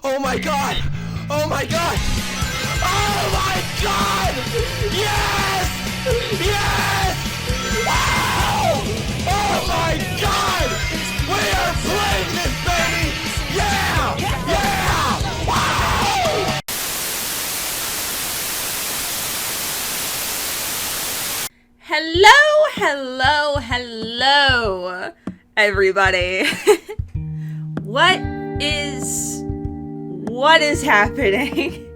Oh my god! Oh my god! Oh my god! Yes! Yes! Wow! Oh my god! We are playing this, baby! Yeah! Yeah! Wow! Hello, everybody. What is happening?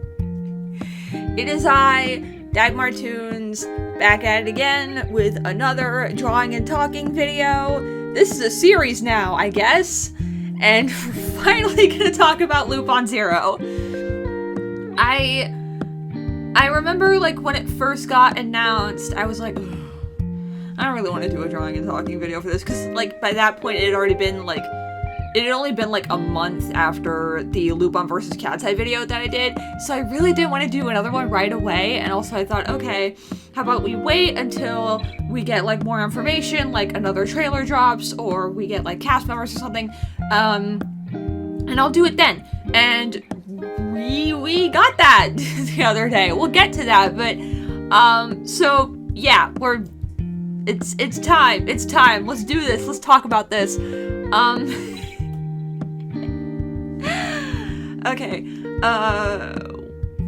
It is I, Dagmar Toons, back at it again with another drawing and talking video. This is a series now, I guess, and we're finally gonna talk about Lupin Zero. I remember, like, when it first got announced, I was like, I don't really want to do a drawing and talking video for this, because, like, by that point, it had only been, like, a month after the Lupin vs. Cat's Eye video that I did, so I really didn't want to do another one right away, and also I thought, okay, how about we wait until we get, like, more information, like another trailer drops, or we get, like, cast members or something, and I'll do it then. And we got that the other day. We'll get to that, but, so, yeah, it's time, let's do this, let's talk about this. Okay,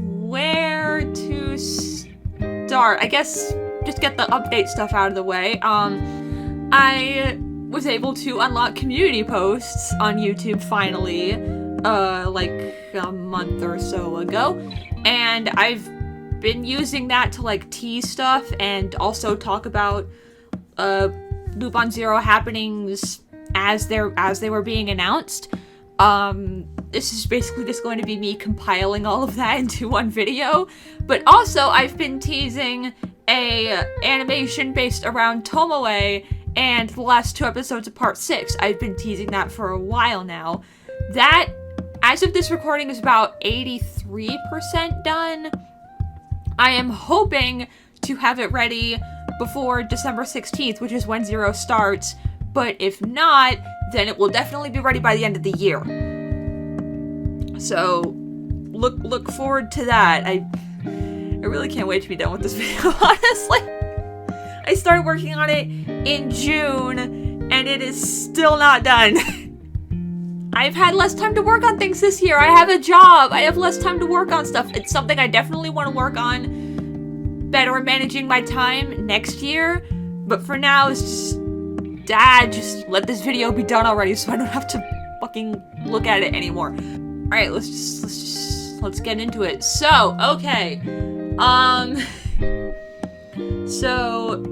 where to start? I guess just get the update stuff out of the way. I was able to unlock community posts on YouTube finally, like a month or so ago, and I've been using that to, like, tease stuff and also talk about Lupin Zero happenings as they were being announced. This is basically just going to be me compiling all of that into one video, but also I've been teasing a animation based around Tomoe and the last 2 episodes of Part 6. I've been teasing that for a while now. That, as of this recording, is about 83% done. I am hoping to have it ready before December 16th, which is when Zero starts, but if not, then it will definitely be ready by the end of the year. So, look forward to that. I really can't wait to be done with this video, honestly. I started working on it in June, and it is still not done. I've had less time to work on things this year. I have a job. I have less time to work on stuff. It's something I definitely want to work on better managing my time next year. But for now, it's just, Dad, just let this video be done already so I don't have to fucking look at it anymore. Alright, let's get into it. So, okay. So,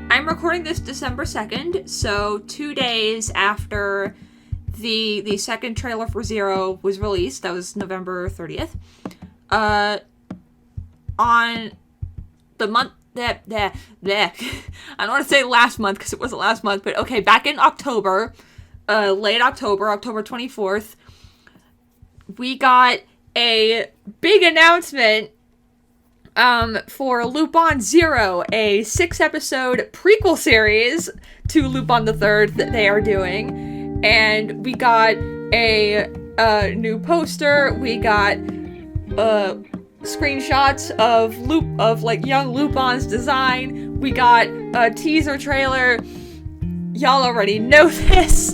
I'm recording this December 2nd, so 2 days after the second trailer for Zero was released. That was November 30th. On the month that I don't want to say last month because it wasn't last month, but okay, back in October, late October 24th, we got a big announcement for Lupin Zero, a 6-episode prequel series to Lupin the Third that they are doing, and we got a new poster. We got screenshots of like young Lupin's design. We got a teaser trailer. Y'all already know this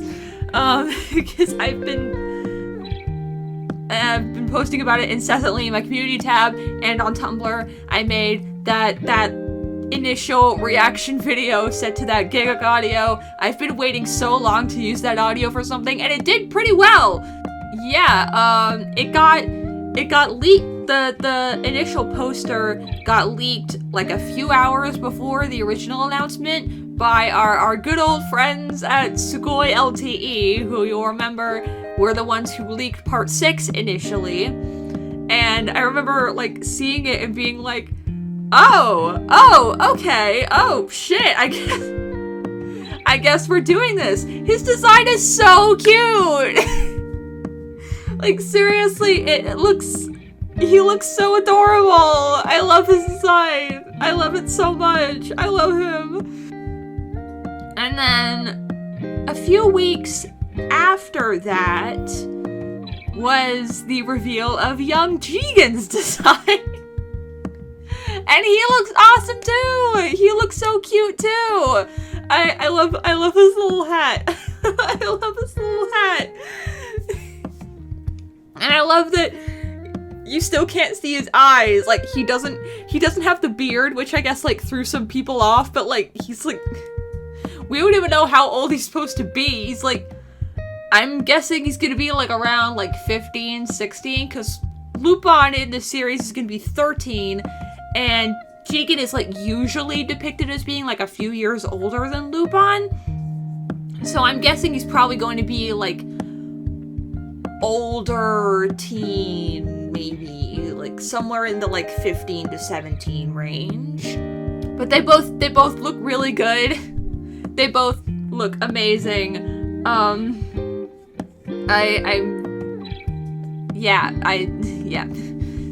because I've been posting about it incessantly in my community tab and on Tumblr. I made that initial reaction video set to that Gigak audio. I've been waiting so long to use that audio for something, and it did pretty well. Yeah, it got leaked. The initial poster got leaked like a few hours before the original announcement by our good old friends at Sugoi LTE, who you'll remember were the ones who leaked Part 6 initially. And I remember, like, seeing it and being like, oh, okay, oh, shit, I guess we're doing this. His design is so cute! Like, seriously, he looks so adorable! I love his design! I love it so much! I love him! And then, a few weeks after that, was the reveal of young Jigen's design. And he looks awesome too! He looks so cute too! I love his little hat. I love his little hat. And I love that you still can't see his eyes. Like, he doesn't have the beard, which I guess, like, threw some people off, but, like, he's, like, we don't even know how old he's supposed to be. He's, like, I'm guessing he's gonna be, like, around, like, 15, 16, because Lupin in this series is gonna be 13, and Jigen is, like, usually depicted as being, like, a few years older than Lupin. So I'm guessing he's probably going to be, like, older teen, maybe, like, somewhere in the, like, 15 to 17 range. But they both look really good. They both look amazing.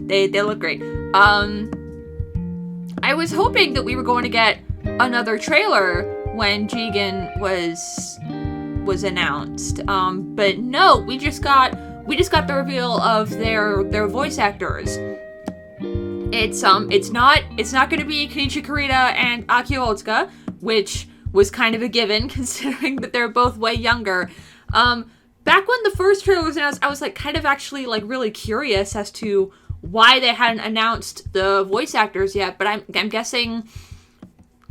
They look great. I was hoping that we were going to get another trailer when Jigen was announced. But no, we just got the reveal of their voice actors. It's not gonna be Kenichi Kurita and Akio Otsuka, which was kind of a given considering that they're both way younger. Back when the first trailer was announced, I was like kind of actually like really curious as to why they hadn't announced the voice actors yet, but I'm guessing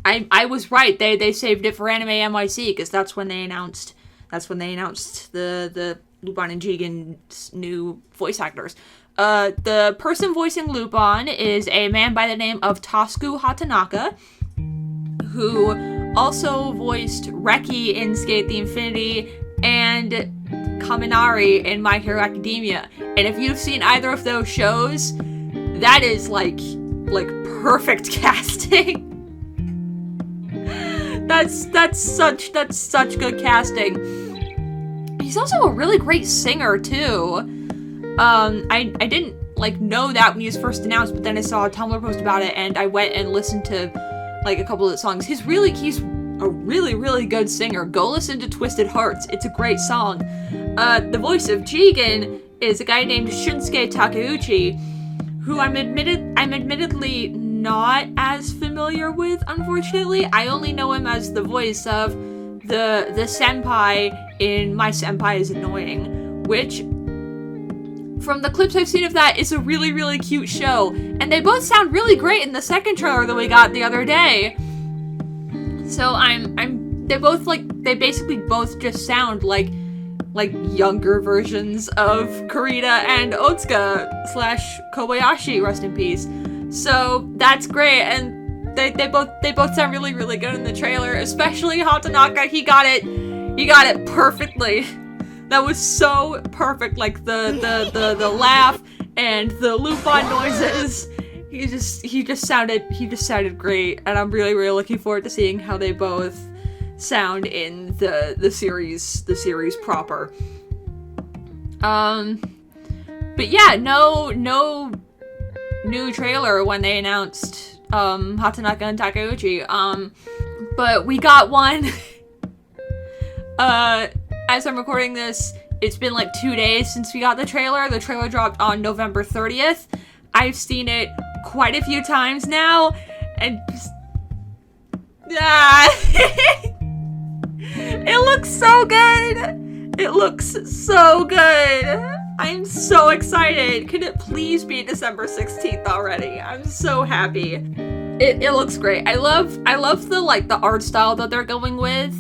I was right. They saved it for Anime NYC because that's when they announced the Lupin and Jigen's new voice actors. The person voicing Lupin is a man by the name of Tasuku Hatanaka, who also voiced Reki in Skate the Infinity and Kaminari in My Hero Academia. And if you've seen either of those shows, that is like perfect casting. That's such good casting. He's also a really great singer too. I didn't know that when he was first announced, but then I saw a Tumblr post about it and I went and listened to a couple of the songs. He's a really good singer. Go listen to Twisted Hearts. It's a great song. The voice of Jigen is a guy named Shunsuke Takeuchi, who I'm admittedly not as familiar with, unfortunately. I only know him as the voice of the senpai in My Senpai is Annoying, which, from the clips I've seen of that, is a really cute show. And they both sound really great in the second trailer that we got the other day. So they basically both just sound like younger versions of Kurita and Otsuka / Kobayashi, rest in peace. So that's great, and they both sound really good in the trailer, especially Hatanaka. He got it perfectly. That was so perfect, like the laugh and the Lupin noises. He just sounded great, and I'm really looking forward to seeing how they both sound in the series proper. But yeah, no new trailer when they announced Hatanaka and Takeuchi. But we got one. As I'm recording this, it's been 2 days since we got the trailer. The trailer dropped on November 30th. I've seen it quite a few times now, and just... It looks so good! It looks so good! I'm so excited! Could it please be December 16th already? I'm so happy. It looks great. I love the art style that they're going with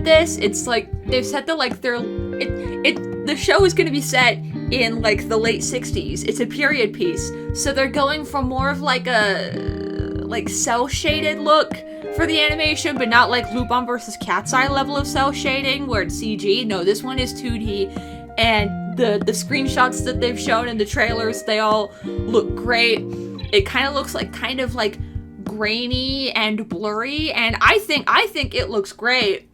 this. It's they've set the show is gonna be set in the late 60s. It's a period piece. So they're going for more of a cell shaded look for the animation, but not like Lupin vs. Cat's Eye level of cell shading where it's CG. No, this one is 2D, and the screenshots that they've shown in the trailers, they all look great. It kind of looks like grainy and blurry, and I think it looks great.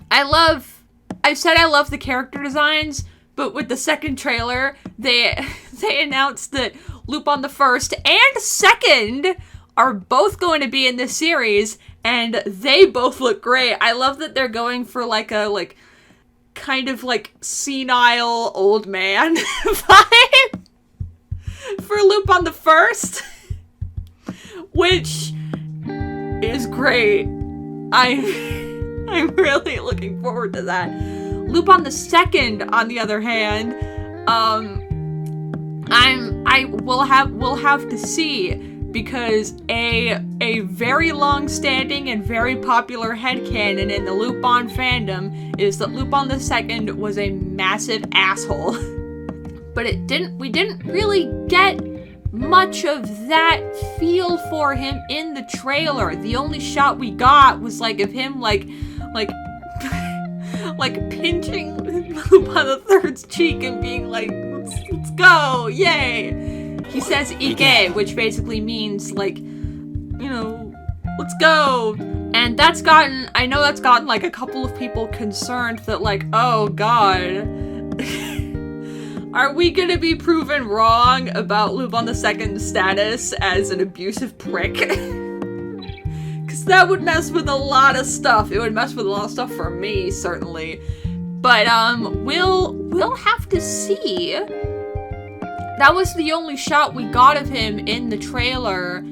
I've said I love the character designs, but with the second trailer, they announced that Lupin the First and Second are both going to be in this series, and they both look great. I love that they're going for a kind of like senile old man vibe for Lupin the First, which is great. I'm really looking forward to that. Lupin the Second, on the other hand, we'll have to see, because a very long-standing and very popular headcanon in the Lupin fandom is that Lupin the Second was a massive asshole. But we didn't really get much of that feel for him in the trailer. The only shot we got was like of him like pinching Lupin the Third's cheek and being like, let's go, yay. He says Ike, which basically means like, you know, let's go. And I know that's gotten like a couple of people concerned that like, oh god, are we gonna be proven wrong about Lupin II's status as an abusive prick? Because that would mess with a lot of stuff. It would mess with a lot of stuff for me, certainly. But, we'll have to see. That was the only shot we got of him in the trailer.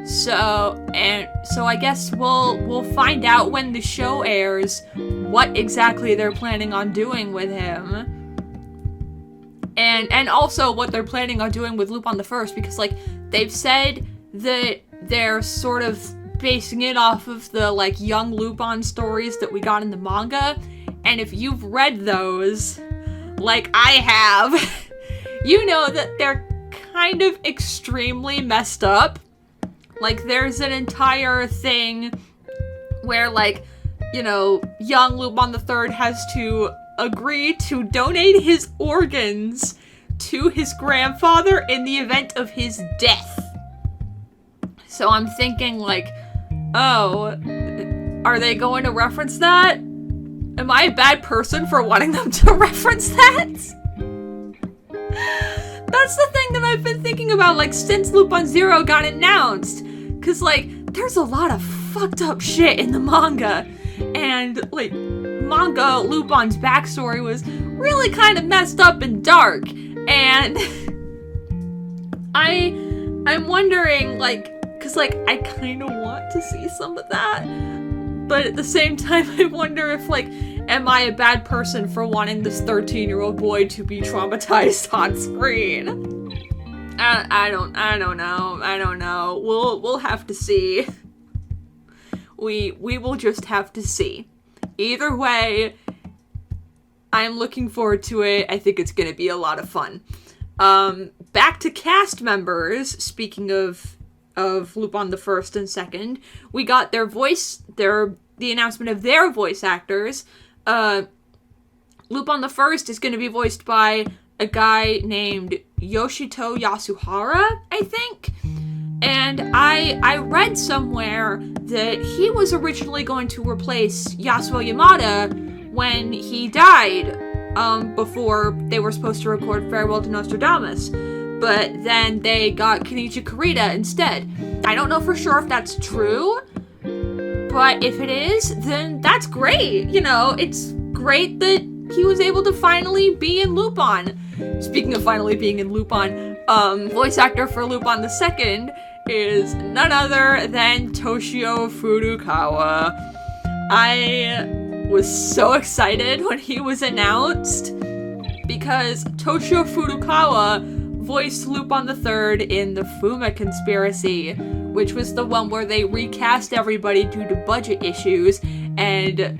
So I guess we'll find out when the show airs what exactly they're planning on doing with him. And also what they're planning on doing with Lupin the First, because, like, they've said that they're sort of basing it off of the, like, young Lupin stories that we got in the manga, and if you've read those, like I have, you know that they're kind of extremely messed up. Like, there's an entire thing where, like, you know, young Lupin the Third has to agree to donate his organs to his grandfather in the event of his death. So I'm thinking, like, oh, are they going to reference that? Am I a bad person for wanting them to reference that? That's the thing that I've been thinking about, like, since Lupin Zero got announced. Cause, like, there's a lot of fucked up shit in the manga. And, like, manga Lupin's backstory was really kind of messed up and dark, and I'm wondering, like, cause like I kind of want to see some of that, but at the same time I wonder if, like, am I a bad person for wanting this 13-year-old boy to be traumatized on screen? I don't know. We'll have to see. We will just have to see. Either way, I'm looking forward to it. I think it's going to be a lot of fun. Back to cast members, speaking of Lupin the First and Second, we got the announcement of their voice actors. Lupin the First is going to be voiced by a guy named Yoshito Yasuhara, I think. And I read somewhere that he was originally going to replace Yasuo Yamada when he died, before they were supposed to record Farewell to Nostradamus. But then they got Kenichi Kurita instead. I don't know for sure if that's true, but if it is, then that's great. You know, it's great that he was able to finally be in Lupin. Speaking of finally being in Lupin, voice actor for Lupin the Second is none other than Toshio Furukawa. I was so excited when he was announced because Toshio Furukawa voiced Lupin the Third in the Fuma Conspiracy, which was the one where they recast everybody due to budget issues, and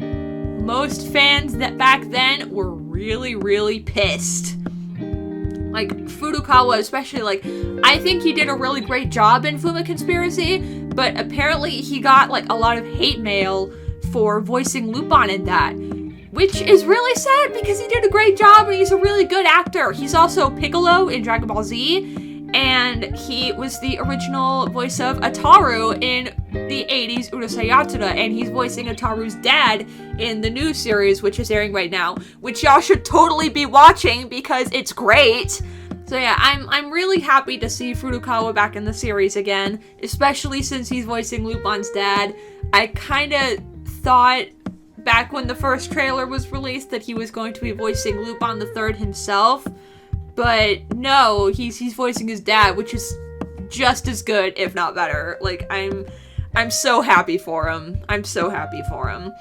most fans that back then were really, really pissed. Like, Furukawa especially, like, I think he did a really great job in Fuma Conspiracy, but apparently he got, like, a lot of hate mail for voicing Lupin in that, which is really sad because he did a great job and he's a really good actor. He's also Piccolo in Dragon Ball Z, and he was the original voice of Ataru in the 80s Urusei Yatsura, and he's voicing Ataru's dad in the new series, which is airing right now, which y'all should totally be watching because it's great. So yeah, I'm really happy to see Furukawa back in the series again, especially since he's voicing Lupin's dad. I kind of thought back when the first trailer was released that he was going to be voicing Lupin the Third himself, but no, he's voicing his dad, which is just as good, if not better. Like, I'm so happy for him. I'm so happy for him.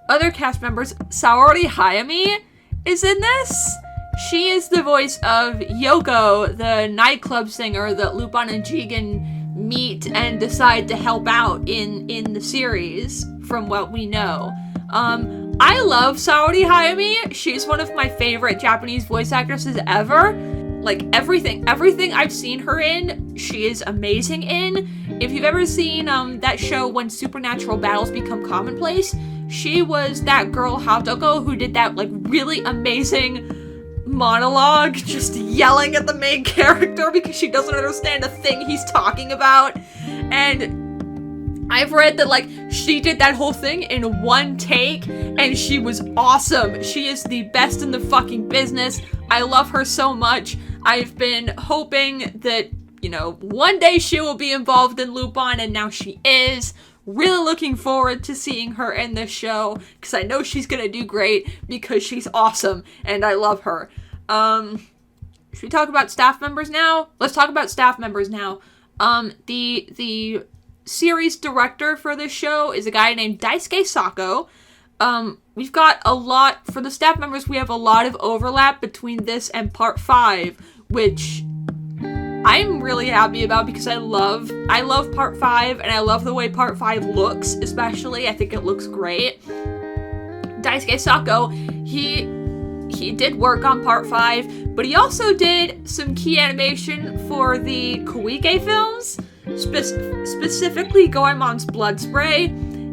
Other cast members, Saori Hayami is in this. She is the voice of Yoko, the nightclub singer that Lupin and Jigen meet and decide to help out in the series, from what we know. I love Saori Hayami. She's one of my favorite Japanese voice actresses ever. Like, everything I've seen her in, she is amazing in. If you've ever seen that show When Supernatural Battles Become Commonplace, she was that girl Haotoko who did that, like, really amazing monologue, just yelling at the main character because she doesn't understand a thing he's talking about. And I've read that, like, she did that whole thing in one take, and she was awesome. She is the best in the fucking business. I love her so much. I've been hoping that, you know, one day she will be involved in Lupin, and now she is. Really looking forward to seeing her in this show, because I know she's gonna do great, because she's awesome, and I love her. Should we talk about staff members now? Let's talk about staff members now. The series director for this show is a guy named Daisuke Sako. We've got a lot, for the staff members, we have a lot of overlap between this and Part 5, which I'm really happy about because I love Part 5, and I love the way Part 5 looks, especially. I think it looks great. Daisuke Sako, he did work on Part 5, but he also did some key animation for the Koike films, specifically Goemon's Blood Spray.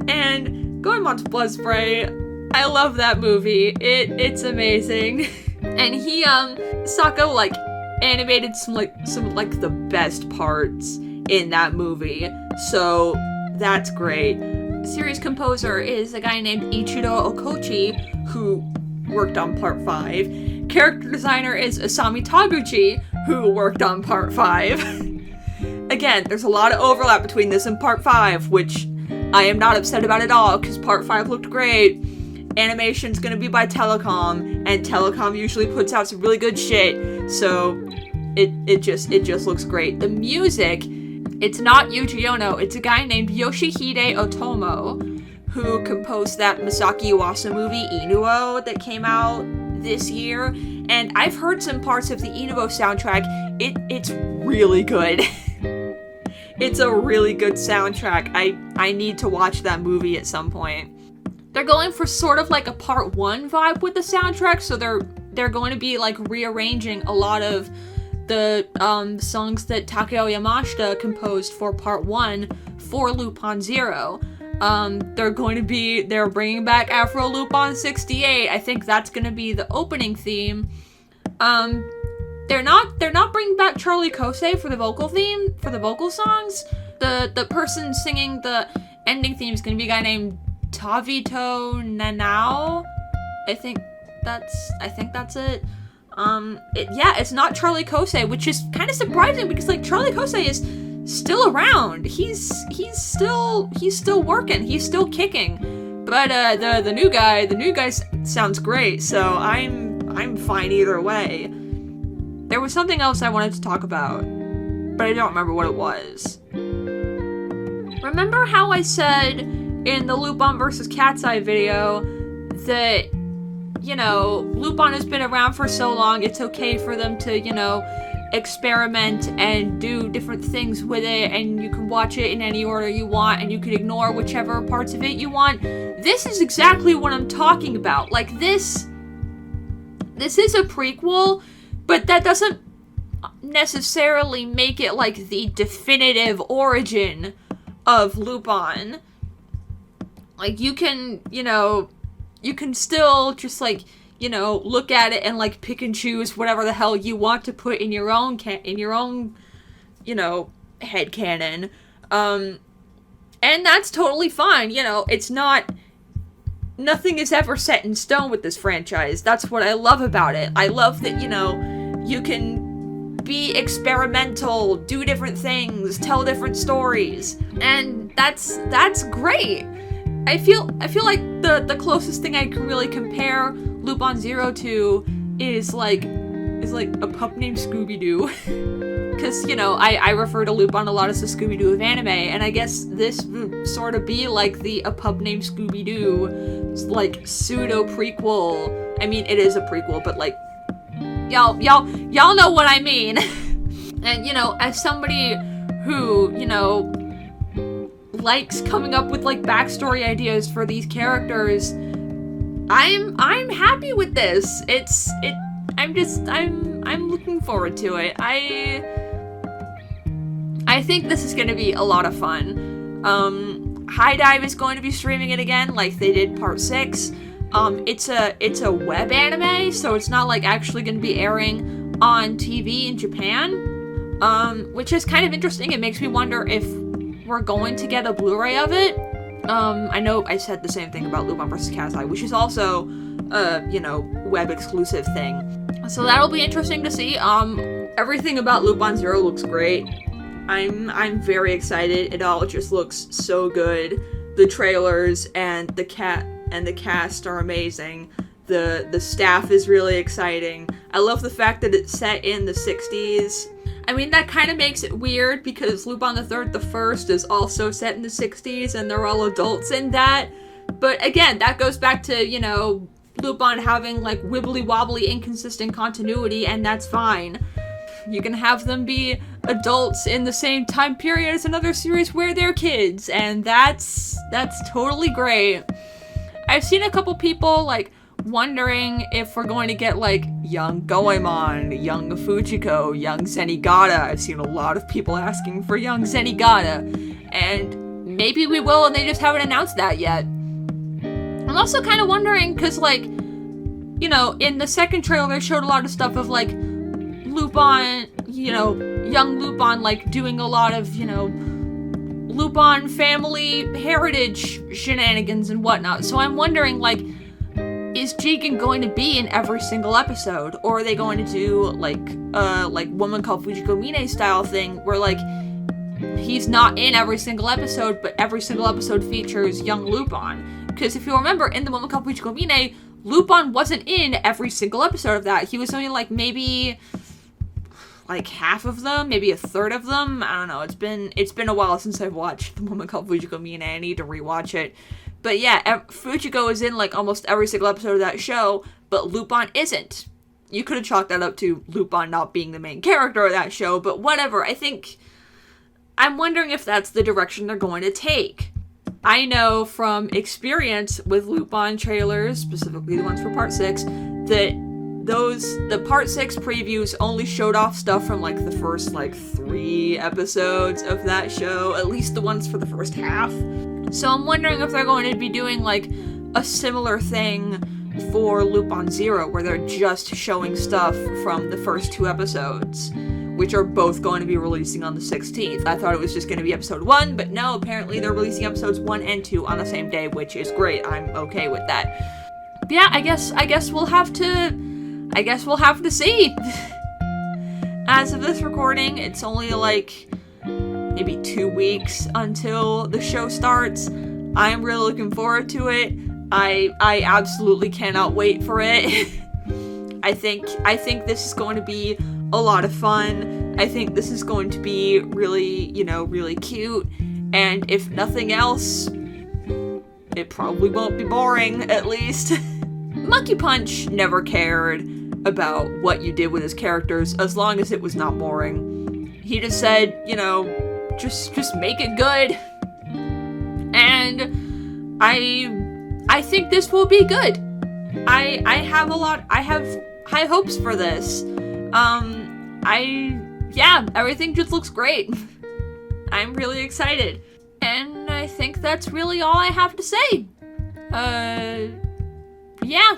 And Goemon's Blood Spray, I love that movie. It's amazing. And he, Sako, like, animated some the best parts in that movie, so that's great. Series composer is a guy named Ichiro Okochi, who worked on Part 5. Character designer is Asami Taguchi, who worked on Part 5. Again, there's a lot of overlap between this and Part 5, which I am not upset about at all, because Part 5 looked great. Animation's gonna be by Telecom, and Telecom usually puts out some really good shit, so it just looks great. The music, it's not Yuji Ono, it's a guy named Yoshihide Otomo, who composed that Masaki Uwasa movie, Inuo, that came out this year, and I've heard some parts of the Inuo soundtrack. It's really good. It's a really good soundtrack. I need to watch that movie at some point. They're going for sort of like a Part 1 vibe with the soundtrack, so they're going to be like rearranging a lot of the songs that Takeo Yamashita composed for Part 1 for Lupin Zero. They're bringing back Afro Lupin 68. I think that's gonna be the opening theme. They're not bringing back Charlie Kosei for the vocal theme, for the vocal songs. The person singing the ending theme is gonna be a guy named Tavito Nanao. I think that's it. It's not Charlie Kosei, which is kind of surprising because, like, Charlie Kosei is still around. He's still working. He's still kicking. But the new guy sounds great. So I'm fine either way. There was something else I wanted to talk about, but I don't remember what it was. Remember how I said in the Lupin vs. Cat's Eye video that, you know, Lupin has been around for so long, it's okay for them to, you know, experiment and do different things with it, and you can watch it in any order you want, and you can ignore whichever parts of it you want. This is exactly what I'm talking about. Like, this is a prequel, but that doesn't necessarily make it, like, the definitive origin of Lupin. Like, you can still just, like, you know, look at it and, like, pick and choose whatever the hell you want to put in your own, you know, headcanon. And that's totally fine, you know, nothing is ever set in stone with this franchise. That's what I love about it. I love that, you know, you can be experimental, do different things, tell different stories, and that's great. I feel like the closest thing I can really compare Lupin Zero to is like a pup named Scooby-Doo. Because, you know, I refer to Lupin a lot as the Scooby-Doo of anime, and I guess this would sort of be like a pup named Scooby-Doo, like, pseudo-prequel. I mean, it is a prequel, but, like, y'all know what I mean. And, you know, as somebody who, you know, likes coming up with, like, backstory ideas for these characters, I'm happy with this. I'm looking forward to it. I think this is gonna be a lot of fun. High Dive is going to be streaming it again, like they did part 6. It's a web anime, so it's not like actually gonna be airing on TV in Japan. Which is kind of interesting. It makes me wonder if we're going to get a Blu-ray of it. I know I said the same thing about Lupin vs. Cat's Eye, which is also you know, web exclusive thing. So that'll be interesting to see. Everything about Lupin Zero looks great. I'm very excited. It all just looks so good. The trailers and the cast are amazing. The staff is really exciting. I love the fact that it's set in the 60s. I mean, that kind of makes it weird because Lupin the First is also set in the 60s and they're all adults in that. But again, that goes back to, you know, Lupin having like wibbly wobbly inconsistent continuity, and that's fine. You can have them be adults in the same time period as another series where they're kids, and that's totally great. I've seen a couple people like wondering if we're going to get like young Goemon, young Fujiko, young Zenigata. I've seen a lot of people asking for young Zenigata, and maybe we will, and they just haven't announced that yet. I'm also kind of wondering, because, like, you know, in the second trailer, they showed a lot of stuff of, like, Lupin, you know, young Lupin, like, doing a lot of, you know, Lupin family heritage shenanigans and whatnot. So I'm wondering, like, is Jigen going to be in every single episode? Or are they going to do, like Woman Called Fujiko Mine style thing, where, like, he's not in every single episode, but every single episode features young Lupin? Because if you remember, in the Woman Called Fujiko Mine, Lupin wasn't in every single episode of that. He was only like maybe like half of them, maybe a third of them. I don't know. It's been a while since I've watched the Woman Called Fujiko Mine. I need to rewatch it. But yeah, Fujiko is in like almost every single episode of that show, but Lupin isn't. You could have chalked that up to Lupin not being the main character of that show, but whatever. I'm wondering if that's the direction they're going to take. I know from experience with Lupin trailers, specifically the ones for Part 6, that the Part 6 previews only showed off stuff from, like, the first, like, 3 episodes of that show, at least the ones for the first half. So I'm wondering if they're going to be doing, like, a similar thing for Lupin Zero, where they're just showing stuff from the first 2 episodes, which are both going to be releasing on the 16th. I thought it was just going to be episode 1, but no, apparently they're releasing episodes 1 and 2 on the same day, which is great. I'm okay with that. But yeah, I guess we'll have to see. As of this recording, it's only like maybe 2 weeks until the show starts. I'm really looking forward to it. I absolutely cannot wait for it. I think this is going to be a lot of fun. I think this is going to be really, you know, really cute. And if nothing else, it probably won't be boring, at least. Monkey Punch never cared about what you did with his characters as long as it was not boring. He just said, you know, just make it good. And I think this will be good. I have high hopes for this. Everything just looks great. I'm really excited. And I think that's really all I have to say. Yeah.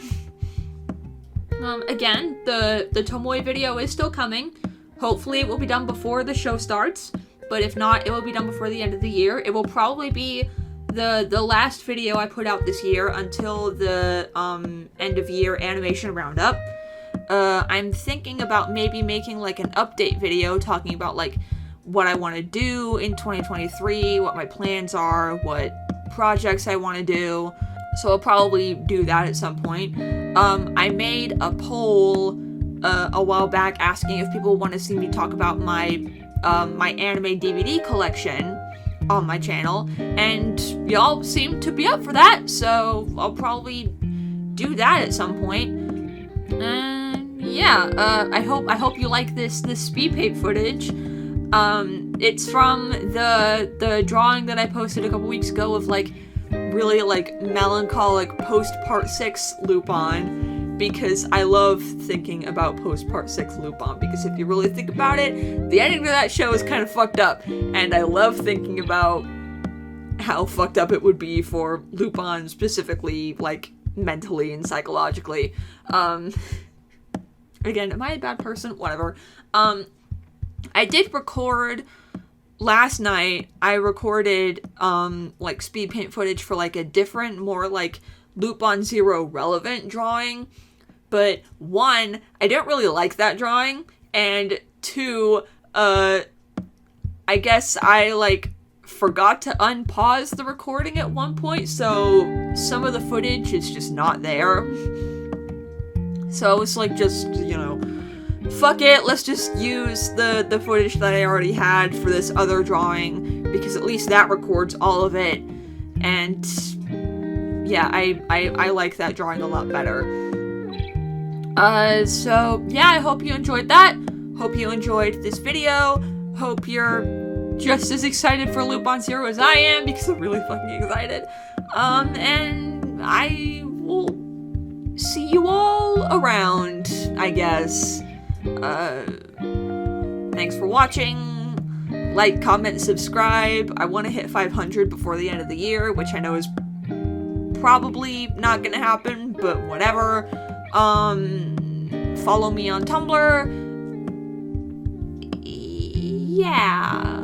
Again, the Tomoe video is still coming. Hopefully it will be done before the show starts. But if not, it will be done before the end of the year. It will probably be the last video I put out this year until the end of year animation roundup. I'm thinking about maybe making like an update video talking about like what I want to do in 2023, what my plans are, what projects I want to do, so I'll probably do that at some point. I made a poll a while back asking if people want to see me talk about my my anime DVD collection on my channel, and y'all seem to be up for that, so I'll probably do that at some point. Yeah, I hope you like this speed paint footage. It's from the drawing that I posted a couple weeks ago of like really like melancholic post part 6 Lupin, because I love thinking about post part 6 Lupin, because if you really think about it, the ending to that show is kind of fucked up, and I love thinking about how fucked up it would be for Lupin specifically, like mentally and psychologically. Again, am I a bad person? Whatever. I did record last night. I recorded like speed paint footage for like a different, more like Lupin Zero relevant drawing, but 1, I don't really like that drawing, and 2, I guess I like forgot to unpause the recording at one point, so some of the footage is just not there. So it's like, just, you know, fuck it, let's just use the footage that I already had for this other drawing, because at least that records all of it, and yeah, I like that drawing a lot better. So yeah, I hope you enjoyed that. Hope you enjoyed this video. Hope you're just as excited for Lupin Zero as I am, because I'm really fucking excited. And I will see you all around, I guess. Thanks for watching. Like, comment, subscribe. I want to hit 500 before the end of the year, which I know is probably not gonna happen, but whatever. Follow me on Tumblr. Yeah.